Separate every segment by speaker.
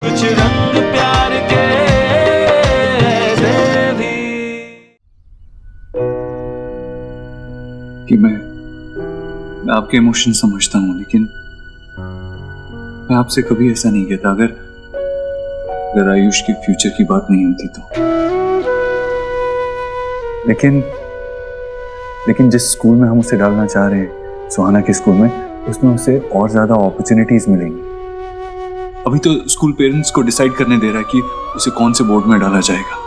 Speaker 1: कुछ रंग प्यार के ऐसे भी
Speaker 2: कि मैं आपके इमोशन समझता हूँ, लेकिन मैं आपसे कभी ऐसा नहीं कहता अगर आयुष के फ्यूचर की बात नहीं होती तो। लेकिन जिस स्कूल में हम उसे डालना चाह रहे हैं, सुहाना के स्कूल में, उसमें उसे और ज्यादा अपॉर्चुनिटीज मिलेंगी। अभी तो स्कूल पेरेंट्स को डिसाइड करने दे रहा है कि उसे कौन से बोर्ड में डाला जाएगा,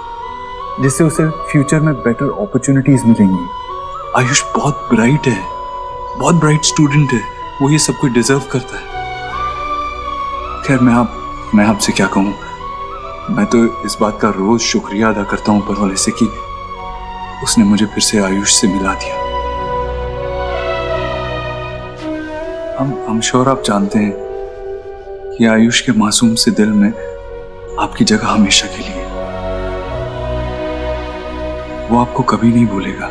Speaker 2: जिससे उसे फ्यूचर में बेटर अपॉर्चुनिटीज मिलेंगी। आयुष बहुत ब्राइट है, बहुत ब्राइट स्टूडेंट है, वो ये सब कुछ डिजर्व करता है। खैर मैं आपसे क्या कहूँ, मैं तो इस बात का रोज शुक्रिया अदा करता हूँ ऊपर वाले से कि उसने मुझे फिर से आयुष से मिला दिया। हम श्योर आप जानते हैं कि आयुष के मासूम से दिल में आपकी जगह हमेशा के लिए। वो आपको कभी नहीं भूलेगा,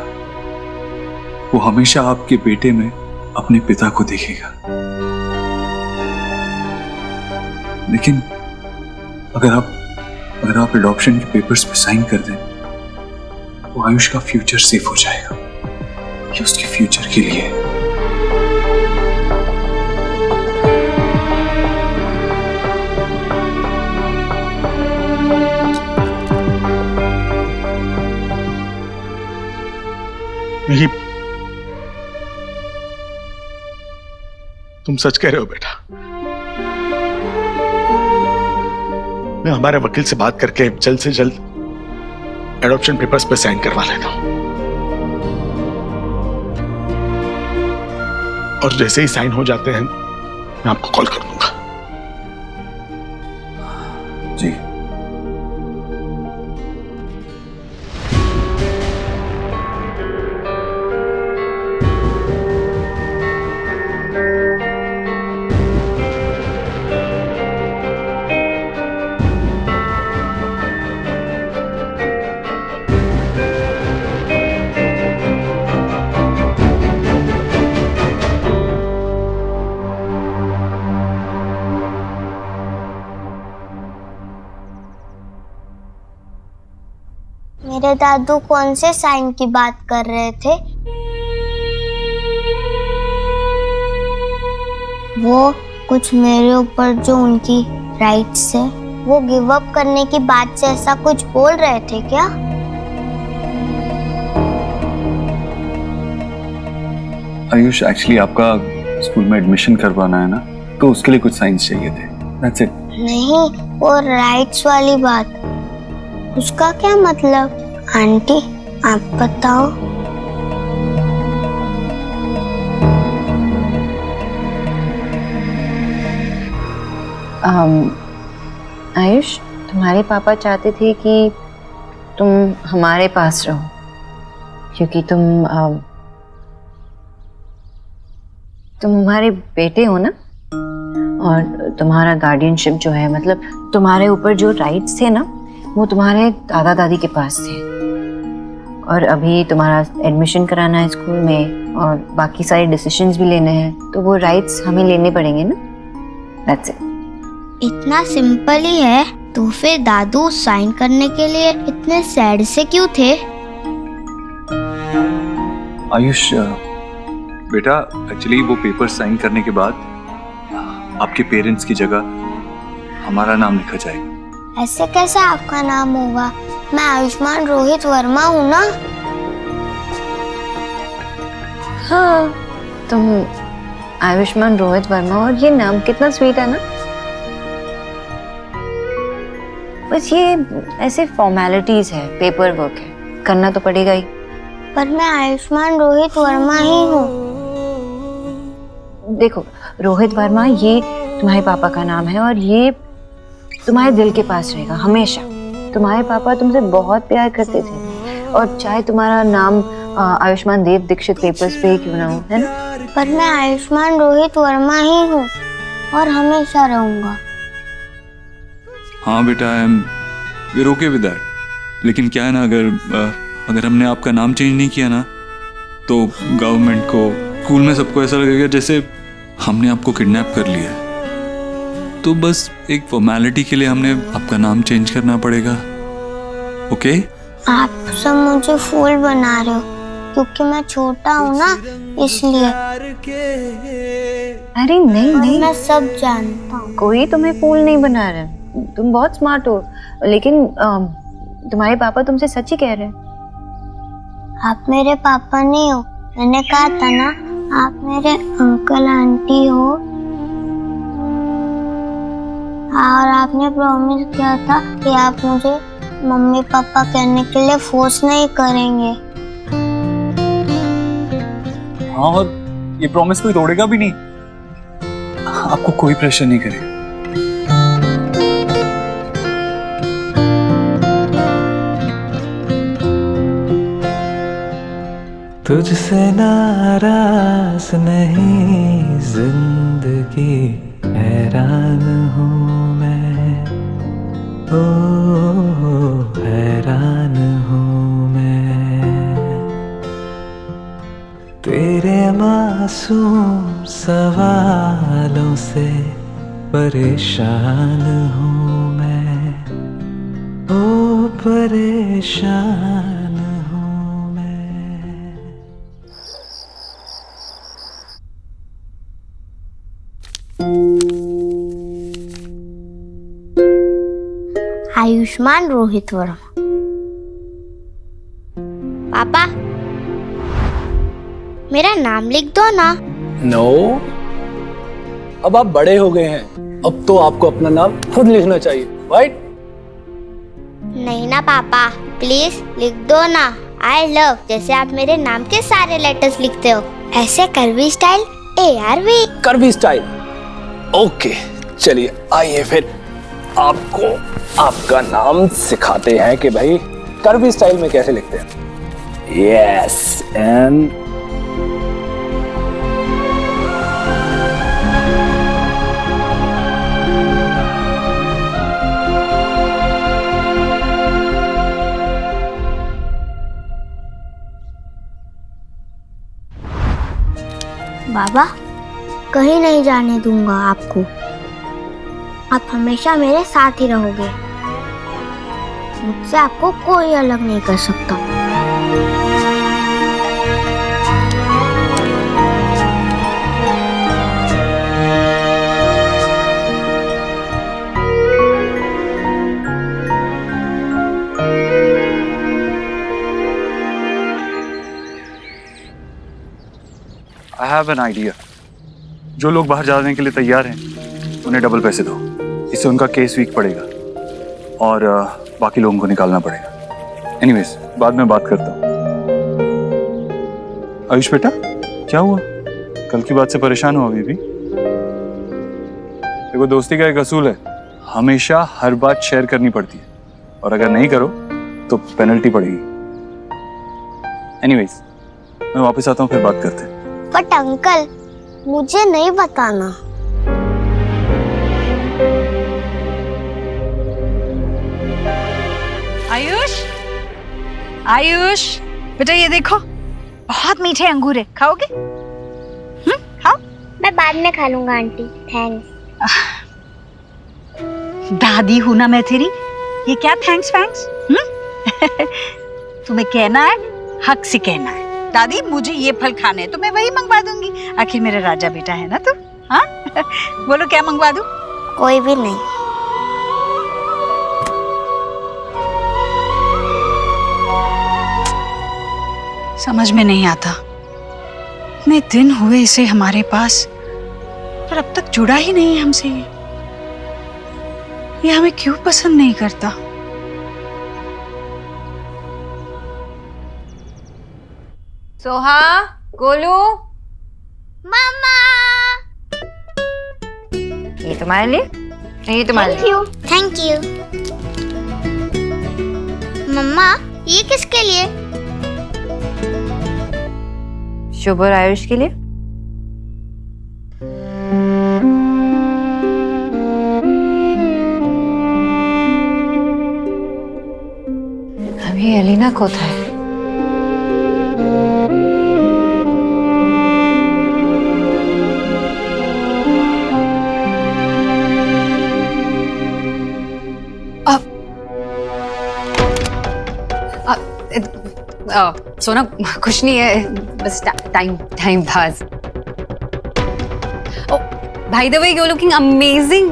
Speaker 2: वो हमेशा आपके बेटे में अपने पिता को देखेगा। लेकिन अगर आप एडॉप्शन के पेपर्स पे साइन कर दें तो आयुष का फ्यूचर सेफ हो जाएगा। ये उसके फ्यूचर के लिए है।
Speaker 3: नहीं, तुम सच कह रहे हो बेटा। मैं हमारे वकील से बात करके जल्द से जल्द एडॉप्शन पेपर्स पे साइन करवा लेता हूं, और जैसे ही साइन हो जाते हैं मैं आपको कॉल कर दूंगा।
Speaker 2: जी।
Speaker 4: मेरे दादू कौन से साइन की बात कर रहे थे? वो कुछ मेरे ऊपर जो उनकी राइट्स है वो गिव अप करने की बात से ऐसा कुछ बोल रहे थे क्या?
Speaker 2: आयुष, एक्चुअली आपका स्कूल में एडमिशन करवाना है ना, तो उसके लिए कुछ साइंस चाहिए थे। That's it।
Speaker 4: नहीं, वो राइट्स वाली बात, उसका क्या मतलब? आंटी आप बताओ।
Speaker 5: आयुष, तुम्हारे पापा चाहते थे कि तुम हमारे पास रहो, क्योंकि तुम हमारे बेटे हो ना, और तुम्हारा गार्डियनशिप जो है, मतलब तुम्हारे ऊपर जो राइट्स थे ना, वो तुम्हारे दादा दादी के पास थे। और अभी तुम्हारा एडमिशन कराना है स्कूल में और बाकी सारे डिसीजंस भी लेने हैं, तो वो राइट्स हमें लेने पड़ेंगे ना। That's it।
Speaker 4: इतना सिंपल ही है, तो फिर दादू साइन करने के लिए इतने सैड से क्यों थे?
Speaker 2: आयुष बेटा, एक्चुअली वो पेपर साइन करने के बाद आपके पेरेंट्स की जगह हमारा नाम लिखा जाएगा।
Speaker 4: ऐसे कैसे आपका नाम होगा? मैं आयुष्मान रोहित वर्मा हूँ ना।
Speaker 5: हाँ, तुम आयुष्मान रोहित वर्मा, और ये नाम कितना स्वीट है ना। बस ये ऐसे फॉर्मेलिटीज है, पेपर वर्क है, करना तो पड़ेगा ही।
Speaker 4: पर मैं आयुष्मान रोहित वर्मा ही हूँ।
Speaker 5: देखो रोहित वर्मा, ये तुम्हारे पापा का नाम है और ये तुम्हारे दिल के पास रहेगा हमेशा। तुम्हारे पापा तुमसे बहुत प्यार करते थे, और चाहे तुम्हारा नाम आयुष्मान देव दीक्षित पेपर्स पे ही क्यों ना हो, है ना।
Speaker 4: पर मैं आयुष्मान रोहित वर्मा ही हूँ और हमेशा रहूंगा।
Speaker 2: हाँ बेटा, I am we okay with that. लेकिन क्या है ना, अगर हमने आपका नाम चेंज नहीं किया ना, तो गवर्नमेंट को, स्कूल में सबको ऐसा लगेगा जैसे हमने आपको किडनैप कर लिया है। तो बस एक फॉर्मेलिटी के लिए हमने आपका नाम चेंज करना पड़ेगा। ओके?
Speaker 4: आप सब मुझे फूल बना रहे हो क्योंकि मैं छोटा हूँ ना, इसलिए।
Speaker 5: अरे नहीं नहीं,
Speaker 4: मैं सब जानता हूँ।
Speaker 5: कोई तुम्हें फूल नहीं बना रहा, तुम बहुत स्मार्ट हो, लेकिन तुम्हारे पापा तुमसे सच ही कह रहे हैं।
Speaker 4: आप मेरे पापा नहीं हो, मैंने कहा था ना, आप मेरे अंकल आंटी हो। और आपने प्रॉमिस किया था कि आप मुझे मम्मी पापा कहने के लिए फोर्स नहीं करेंगे।
Speaker 2: हाँ, और ये प्रॉमिस कोई तोड़ेगा भी नहीं। आपको कोई प्रेशर नहीं करे।
Speaker 1: तुझसे नाराज नहीं जिंदगी, हैरान हूँ मैं, ओ हैरान हूँ मैं, तेरे मासूम सवालों से परेशान हूँ मैं, ओ परेशान हूँ मैं।
Speaker 4: आयुष्मान रोहित वर्मा। पापा, मेरा नाम लिख दो ना।
Speaker 6: नो, अब आप बड़े हो गए हैं, अब तो आपको अपना नाम खुद लिखना चाहिए, राइट?
Speaker 4: नहीं ना पापा, प्लीज लिख दो ना। आई लव जैसे आप मेरे नाम के सारे लेटर्स लिखते हो, ऐसे करवी स्टाइल ARV।
Speaker 6: करवी स्टाइल, ओके। चलिए आइए फिर आपको आपका नाम सिखाते हैं कि भाई करवी स्टाइल में कैसे लिखते हैं। यस, एंड
Speaker 4: बाबा, कहीं नहीं जाने दूंगा आपको। आप हमेशा मेरे साथ ही रहोगे। मुझसे आपको कोई अलग नहीं कर सकता।
Speaker 2: I have an idea. जो लोग बाहर जाने के लिए तैयार हैं, उन्हें डबल पैसे दो। इससे उनका केस वीक पड़ेगा और बाकी लोगों को निकालना पड़ेगा। एनीवेज, बाद में बात करता हूँ। आयुष बेटा, क्या हुआ? कल की बात से परेशान हो अभी भी? देखो, दोस्ती का एक असूल है, हमेशा हर बात शेयर करनी पड़ती है, और अगर नहीं करो तो पेनल्टी पड़ेगी। एनीवेज, मैं वापस आता हूँ, फिर बात करते हैं।
Speaker 4: बट अंकल, मुझे नहीं बताना।
Speaker 7: आयुष, आयुष बेटा, ये देखो, बहुत मीठे अंगूर है, खाओगे? खाओ।
Speaker 4: मैं बाद में खा लूंगा आंटी, थैंक्स।
Speaker 7: दादी हूं ना मैं तेरी, ये क्या थैंक्स वैंक्स? तुम्हें कहना है, हक से कहना है, दादी मुझे ये फल खाने हैं तो मैं वही मंगवा दूंगी, आखिर मेरा राजा बेटा है ना तू। हाँ बोलो, क्या मंगवा दूं?
Speaker 4: कोई भी नहीं।
Speaker 7: समझ में नहीं आता, इतने दिन हुए इसे हमारे पास, पर अब तक जुड़ा ही नहीं है हमसे। ये हमें क्यों पसंद नहीं करता?
Speaker 5: सोहा, गोलू,
Speaker 4: मामा,
Speaker 5: ये तुम्हारे लिए, ये तुम्हारे लिए।
Speaker 4: Thank you. मम्मा, ये किसके लिए?
Speaker 5: शुभ और आयुष के लिए। अभी एलिना कोথায় है?
Speaker 8: सोना कुछ नहीं है, बस टाइम पास। ओ भाई the way you looking amazing.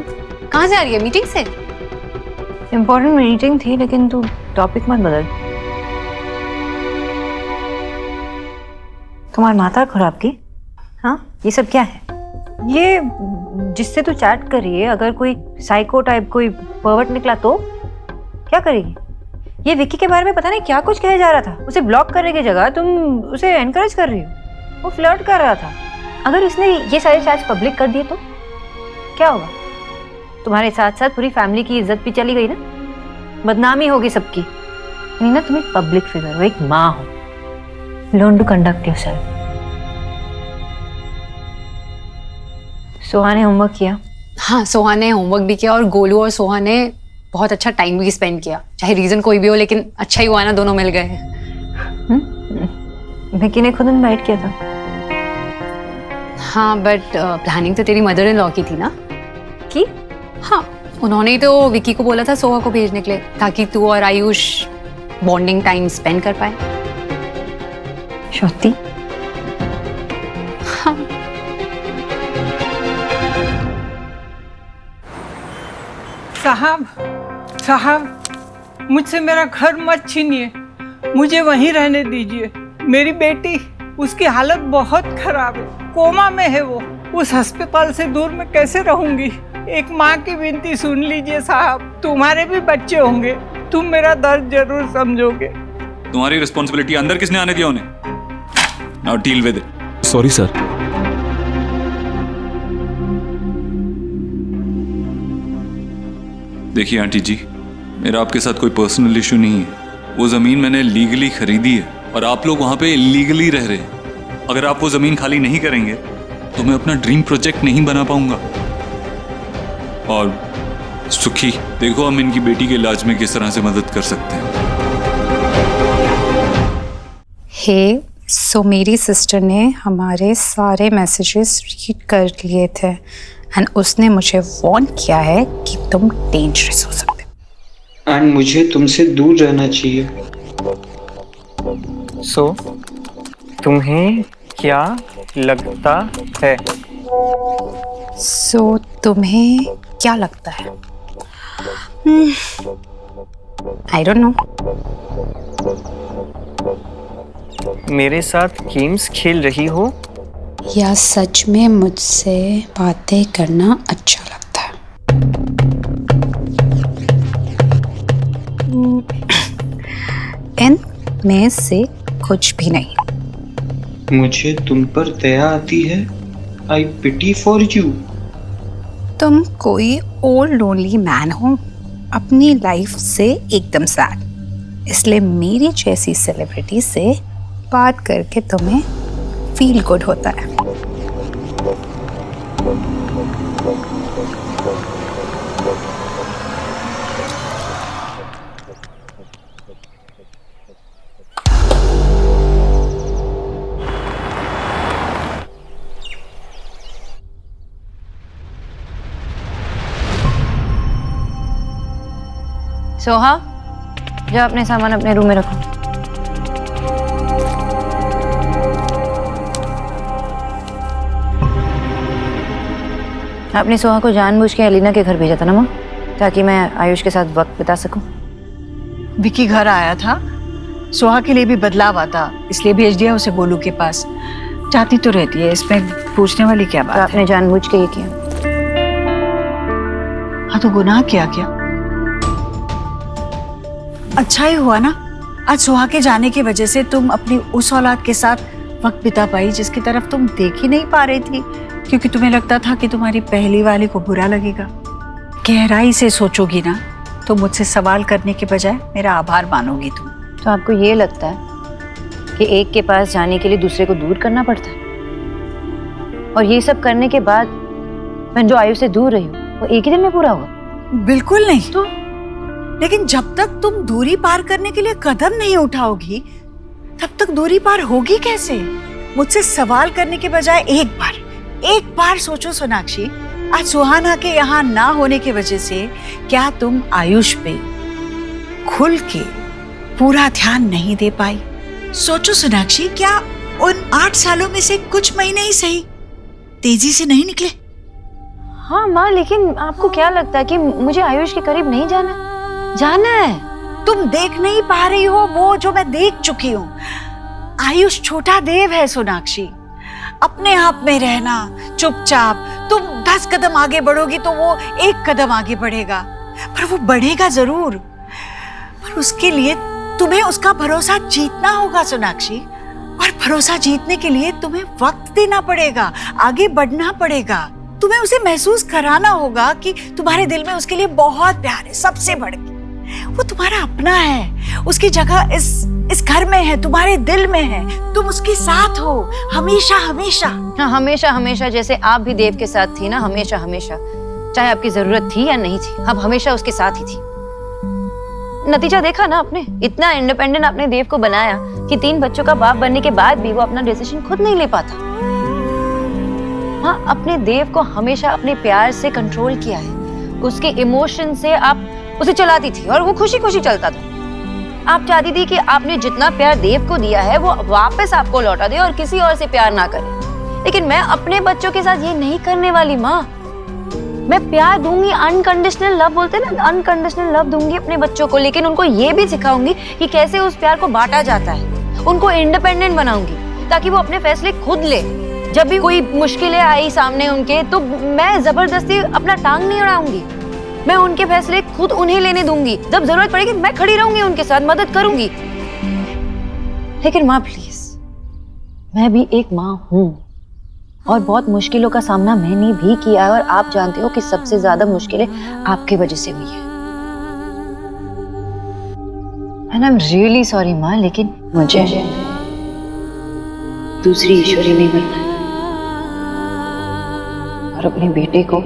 Speaker 8: कहाँ से आ रही है, मीटिंग से?
Speaker 5: इम्पोर्टेंट मीटिंग थी, लेकिन तू टॉपिक मत बदल। तुम्हारी माता खराब की? हाँ, ये सब क्या है? ये जिससे तू चैट कर रही है, अगर कोई साइको टाइप कोई पर्वर्ट निकला तो क्या करेगी? ये विक्की के बारे में पता नहीं क्या कुछ कहा जा रहा था। उसे ब्लॉक करने की जगह तुम उसे एनकरेज कर रही हो। वो फ्लर्ट कर रहा था। अगर उसने ये सारे चैट्स पब्लिक कर दिए तो क्या होगा? तुम्हारे साथ साथ पूरी फैमिली की इज्जत भी चली गई ना, बदनामी होगी सबकी। नीना, तुम एक पब्लिक फिगर हो, एक माँ हो। Learn to conduct yourself. Soha ने होमवर्क किया?
Speaker 8: हाँ, सोहा ने होमवर्क भी किया और गोलू और सोहा ने बहुत अच्छा टाइम भी स्पेंड किया। चाहे रीजन कोई भी हो, लेकिन अच्छा ही हुआ ना, दोनों मिल गए।
Speaker 5: विक्की ने खुद इनवाइट किया था।
Speaker 8: हाँ, बट प्लानिंग तो तेरी मदर इन लॉ की थी ना?
Speaker 5: की?
Speaker 8: हाँ, उन्होंने ही तो विक्की को बोला था सोहा को भेजने के लिए, ताकि तू और आयुष बॉन्डिंग टाइम स्पेंड कर पाए।
Speaker 5: सच्ची?
Speaker 8: हाँ।
Speaker 9: साहब, मुझसे मेरा घर मत छीनिए, मुझे वहीं रहने दीजिए। मेरी बेटी, उसकी हालत बहुत खराब है, कोमा में है वो। उस अस्पताल से दूर मैं कैसे रहूंगी? एक माँ की विनती सुन लीजिए साहब, तुम्हारे भी बच्चे होंगे, तुम मेरा दर्द जरूर समझोगे।
Speaker 2: तुम्हारी रिस्पॉन्सिबिलिटी। अंदर किसने आने दिया उन्हें? Now deal with it.
Speaker 6: Sorry sir.
Speaker 2: देखिए आंटी जी, मेरा आपके साथ कोई पर्सनल इशू नहीं है। वो जमीन मैंने लीगली खरीदी है और आप लोग वहां पे इलीगली रह रहे हैं। अगर आप वो जमीन खाली नहीं करेंगे तो मैं अपना ड्रीम प्रोजेक्ट नहीं बना पाऊंगा। और सुखी, देखो हम इनकी बेटी के इलाज में किस तरह से मदद कर सकते हैं।
Speaker 10: हे, सो मेरी सिस्टर ने हमारे सारे मैसेजेस रीड कर लिए थे एंड उसने मुझे वार्न किया है कि तुम डेंजरस हो सकते हो
Speaker 11: एंड मुझे तुमसे दूर रहना चाहिए। सो तुम्हें क्या लगता है?
Speaker 10: सो तुम्हें क्या लगता है? I don't know.
Speaker 11: मेरे साथ गेम्स खेल रही हो
Speaker 10: या सच में मुझसे बातें करना अच्छा लगता है? इन में से कुछ भी नहीं।
Speaker 11: मुझे तुम पर दया आती है। आई पिटी फॉर यू।
Speaker 10: तुम कोई ओल्ड लोनली मैन हो, अपनी लाइफ से एकदम सैड, इसलिए मेरी जैसी सेलिब्रिटी से बात करके तुम्हें फील गुड होता है।
Speaker 5: सोहा, जाओ अपने सामान अपने रूम में रखो। आपने सोहा को जानबूझ के एलिना के घर भेजा था ना माँ, ताकि मैं आयुष के साथ वक्त बिता सकूं।
Speaker 7: विक्की घर आया था, सोहा के लिए भी बदलाव आता, इसलिए भेज दिया उसे गोलू के पास। चाहती तो रहती है, इसमें पूछने वाली क्या बात
Speaker 5: तो आपने जानबूझ के ये किया?
Speaker 7: हाँ, तो गुनाह किया क्या? अच्छा ही हुआ ना, आज सोहा के जाने की वजह से तुम अपनी उस औलाद के साथ वक्त बिता पाई जिसकी तरफ तुम देख ही नहीं पा रही थी, क्योंकि तुम्हें लगता था कि तुम्हारी पहली वाली को बुरा लगेगा। गहराई से सोचोगी ना तो मुझसे सवाल करने के बजाय मेरा आभार मानोगी तुम।
Speaker 5: तो आपको ये लगता है कि एक के पास जाने के लिए दूसरे को दूर करना पड़ता है? और ये सब करने के बाद मैं जो आयु से दूर रही हूँ वो एक ही दिन में पूरा हुआ?
Speaker 7: बिल्कुल नहीं। तो लेकिन जब तक तुम दूरी पार करने के लिए कदम नहीं उठाओगी तब तक दूरी पार होगी कैसे? मुझसे सवाल करने के बजाय एक बार सोचो सोनाक्षी, आज सुहाना के यहाँ ना होने की वजह से क्या तुम आयुष पे खुल के पूरा ध्यान नहीं दे पाई? सोचो सोनाक्षी, क्या उन 8 सालों में से कुछ महीने ही सही तेजी से नहीं निकले?
Speaker 5: हाँ माँ, लेकिन आपको क्या लगता है कि मुझे आयुष के करीब नहीं जाना है? जाना है।
Speaker 7: तुम देख नहीं पा रही हो वो जो मैं देख चुकी हूँ। आयुष छोटा देव है सोनाक्षी। अपने आप में रहना, चुपचाप। तुम 10 कदम आगे बढ़ोगी तो वो 1 कदम आगे बढ़ेगा, पर वो बढ़ेगा जरूर। पर उसके लिए तुम्हें उसका भरोसा जीतना होगा सोनाक्षी, और भरोसा जीतने के लिए तुम्हें वक्त देना पड़ेगा, आगे बढ़ना पड़ेगा। तुम्हें उसे महसूस कराना होगा कि तुम्हारे दिल में उसके लिए बहुत प्यार है, सबसे बढ़ के। वो तुम्हारा अपना है, उसकी जगह इस घर में है, तुम्हारे दिल में है। तुम उसके साथ हो हमेशा हमेशा।
Speaker 5: हाँ, हमेशा हमेशा, जैसे आप भी देव के साथ थी ना, हमेशा हमेशा। चाहे आपकी जरूरत थी या नहीं थी, आप हमेशा उसके साथ ही थी। नतीजा देखा ना आपने, इतना इंडिपेंडेंट आपने देव को बनाया कि 3 बच्चों का बाप बनने के बाद भी वो अपना डिसीजन खुद नहीं ले पाता। हाँ, अपने देव को हमेशा अपने प्यार से कंट्रोल किया है। उसके इमोशन से आप उसे चलाती थी और वो खुशी खुशी चलता था। आप चाहती थी कि आपने जितना प्यार देव को दिया है वो वापस आपको लौटा दे और किसी और से प्यार ना करे। लेकिन मैं अपने बच्चों के साथ ये नहीं करने वाली माँ। मैं प्यार दूंगी, अनकंडीशनल लव बोलते हैं ना, अनकंडीशनल लव दूंगी अपने बच्चों को, लेकिन उनको ये भी सिखाऊंगी कि कैसे उस प्यार को बांटा जाता है। उनको इंडिपेंडेंट बनाऊंगी ताकि वो अपने फैसले खुद ले। जब भी कोई मुश्किलें आई सामने उनके, तो मैं जबरदस्ती अपना टांग नहीं अड़ाऊंगी। मैं उनके फैसले खुद उन्हें लेने दूंगी। जब जरूरत पड़ेगी मैं खड़ी रहूंगी, उनके साथ मदद करूंगी। लेकिन माँ प्लीज, मैं भी एक माँ हूँ और बहुत मुश्किलों का सामना मैंने भी किया है, और आप जानते हो कि सबसे ज्यादा मुश्किलें आपकी वजह से हुई है। And I am really sorry माँ, लेकिन मुझे दूसरी ईश्वरी नहीं बनना है और अपने बेटे को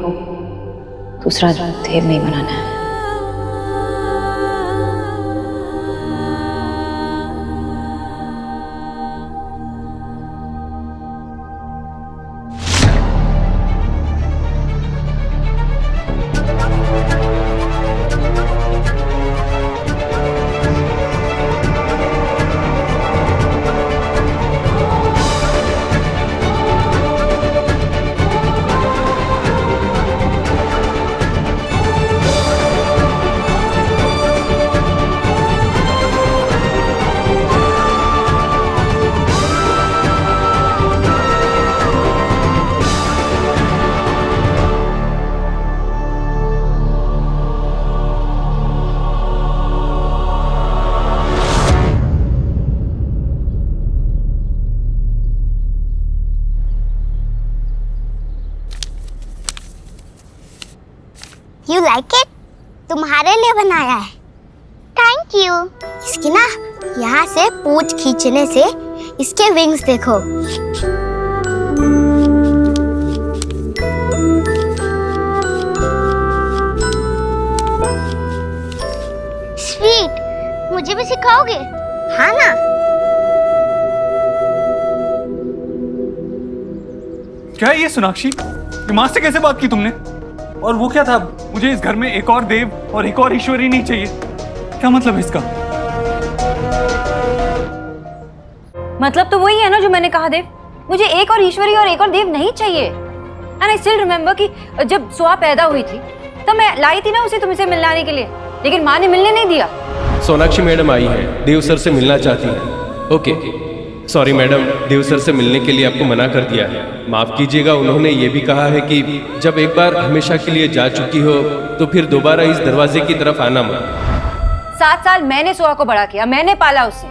Speaker 5: दूसरा देव नहीं बनाना है।
Speaker 4: You like it? तुम्हारे लिए बनाया है। Thank you. इसकी ना यहाँ से पूंछ खींचने से इसके विंग्स देखो। स्वीट, मुझे भी सिखाओगे? हाँ ना?
Speaker 2: क्या है ये सोनाक्षी? ये माँ से कैसे बात की तुमने? और वो क्या था? मुझे इस घर में एक और देव और एक और ईश्वरी नहीं चाहिए। क्या मतलब है इसका?
Speaker 5: मतलब तो वही है ना जो मैंने कहा देव। मुझे एक और ईश्वरी और एक और देव नहीं चाहिए। एंड आई स्टिल रिमेम्बर कि जब सुहा पैदा हुई थी तब मैं लाई थी ना उसे तुमसे मिलने आने के लिए, लेकिन माँ ने मिलने नहीं दिया।
Speaker 12: सोनाक्षी मैडम आई है, देव सर से मिलना चाहती हैं। ओके, सॉरी मैडम, देव सर से मिलने के लिए आपको मना कर दिया है। माफ़ कीजिएगा, उन्होंने ये भी कहा है कि जब एक बार हमेशा के लिए जा चुकी हो तो फिर दोबारा इस दरवाजे की तरफ आना मत।
Speaker 5: 7 साल मैंने सुहा को बड़ा किया, मैंने पाला उसे।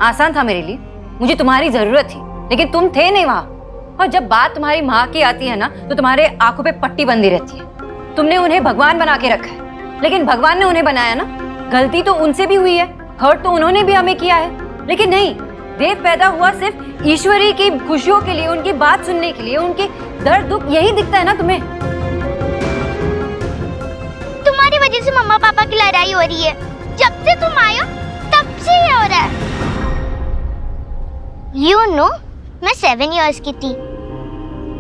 Speaker 5: आसान था मेरे लिए, मुझे तुम्हारी जरूरत थी, लेकिन तुम थे नहीं वहाँ। और जब बात तुम्हारी माँ की आती है ना, तो तुम्हारे आंखों पे पट्टी बंधी रहती है। तुमने उन्हें भगवान बना के रखा है, लेकिन भगवान ने उन्हें बनाया ना, गलती तो उनसे भी हुई है, हर्ट तो उन्होंने भी हमें किया है। लेकिन नहीं, देव पैदा हुआ सिर्फ ईश्वरी की खुशियों के लिए, उनकी बात सुनने के लिए, उनके दर्द दुख, यही दिखता है ना तुम्हें।
Speaker 4: तुम्हारी वजह से मम्मा पापा की लड़ाई हो रही है। जब से तुम आए हो तब से ये हो रहा है। You know, मैं 7 years की थी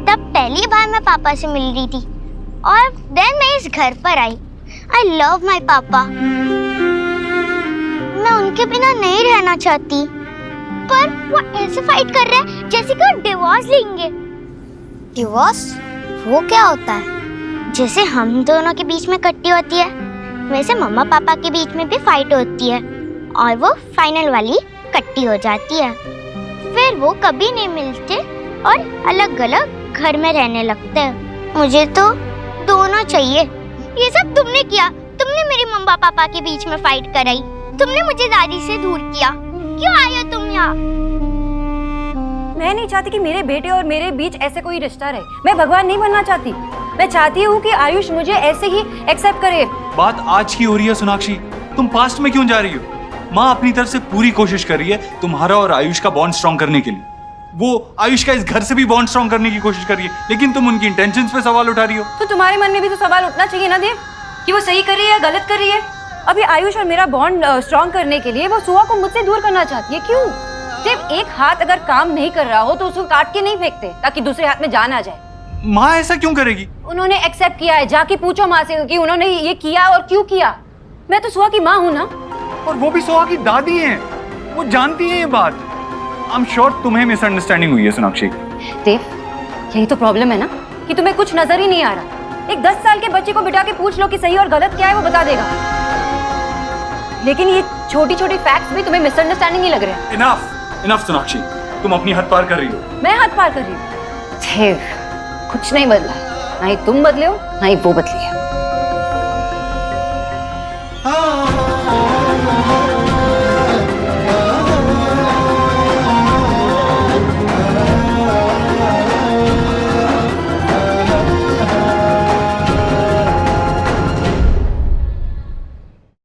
Speaker 4: तब पहली बार मैं पापा से मिल रही थी, और देन मैं इस घर पर आई। I love my पापा। मैं उनके बिना नहीं रहना चाहती। पर वो ऐसे फाइट कर रहे हैं जैसे कि वो डिवोर्स लेंगे। डिवोर्स वो क्या होता है? जैसे हम दोनों के बीच में कट्टी होती है, वैसे मम्मा पापा के बीच में भी फाइट होती है और वो फाइनल वाली कट्टी हो जाती है। फिर वो कभी नहीं मिलते और अलग अलग घर में रहने लगते हैं। मुझे तो दोनों चाहिए। ये सब तुमने किया, तुमने मेरे मम्मा पापा के बीच में फाइट कराई, तुमने मुझे दादी से दूर किया। क्यों आए हो तुम यहाँ?
Speaker 5: मैं नहीं चाहती कि मेरे बेटे और मेरे बीच ऐसे कोई रिश्ता रहे। मैं भगवान नहीं बनना चाहती। मैं चाहती हूँ कि आयुष मुझे ऐसे ही एक्सेप्ट करे।
Speaker 2: बात आज की हो रही है सोनाक्षी, तुम पास्ट में क्यों जा रही हो? माँ अपनी तरफ से पूरी कोशिश कर रही है तुम्हारा और आयुष का बॉन्ड स्ट्रॉन्ग करने के लिए। वो आयुष का इस घर से भी बॉन्ड स्ट्रॉन्ग करने की कोशिश कर रही है, लेकिन तुम उनकी इंटेंशंस पे सवाल उठा रही हो।
Speaker 5: तो तुम्हारे मन में भी तो सवाल उठना चाहिए ना देव, कि वो सही कर रही है, गलत कर रही है। अभी आयुष और मेरा बॉन्ड स्ट्रॉन्ग करने के लिए वो सुहा को मुझसे दूर करना चाहती है। क्यों? जब एक हाथ अगर काम नहीं कर रहा हो तो उसको काट के नहीं फेंकते ताकि दूसरे हाथ में जान आ जाए।
Speaker 2: माँ ऐसा क्यों करेगी?
Speaker 5: उन्होंने एक्सेप्ट किया है। जाके पूछो माँ से कि उन्होंने ये किया और क्यों किया। मैं तो सुहा की माँ हूँ ना।
Speaker 2: और वो भी सुहा की दादी हैं, वो जानती है ये बात। आई एम श्योर तुम्हें मिसअंडरस्टैंडिंग हुई है सोनाक्षी।
Speaker 5: देव, यही तो प्रॉब्लम है ना कि तुम्हें कुछ नजर ही नहीं आ रहा। एक 10 साल के बच्चे को बिठा के पूछ लो कि सही और गलत क्या है, वो बता देगा। लेकिन ये छोटी छोटी फैक्ट्स भी तुम्हें मिसअंडरस्टैंडिंग ही लग रहे हैं।
Speaker 2: इनफ सोनाक्षी, तुम अपनी हद पार कर रही हो।
Speaker 5: मैं हद पार कर रही हूँ? देव, कुछ नहीं बदला है। ना ही तुम बदले हो, ना ही वो बदली है।